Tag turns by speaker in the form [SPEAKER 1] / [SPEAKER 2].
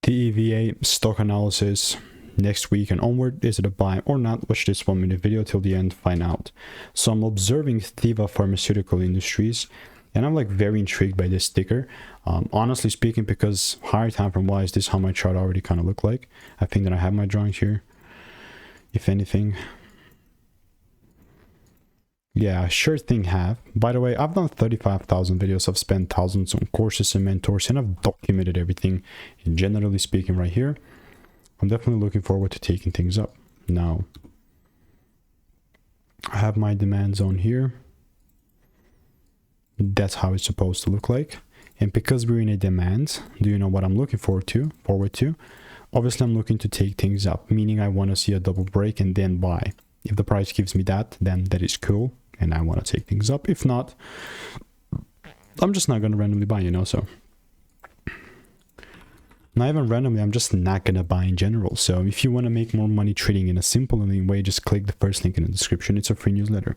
[SPEAKER 1] TEVA stock analysis next week and onward. Is it a buy or not? Watch this 1 minute video till the end, find out. So I'm observing Teva Pharmaceutical Industries, and I'm like very intrigued by this ticker. Honestly speaking, because higher time frame wise, this is how my chart already kind of look like. I think that I have my drawings here, if anything. Yeah, sure thing have. By the way, I've done 35,000 videos. I've spent thousands on courses and mentors, and I've documented everything. And generally speaking right here, I'm definitely looking forward to taking things up. Now, I have my demand zone here. That's how it's supposed to look like. And because we're in a demand, do you know what I'm looking forward to? Obviously, I'm looking to take things up, meaning I want to see a double break and then buy. If the price gives me that, then that is cool, and I want to take things up. If not, I'm just not going to randomly buy, you know, so. Not even randomly, I'm just not going to buy in general. So if you want to make more money trading in a simple and way, just click the first link in the description. It's a free newsletter.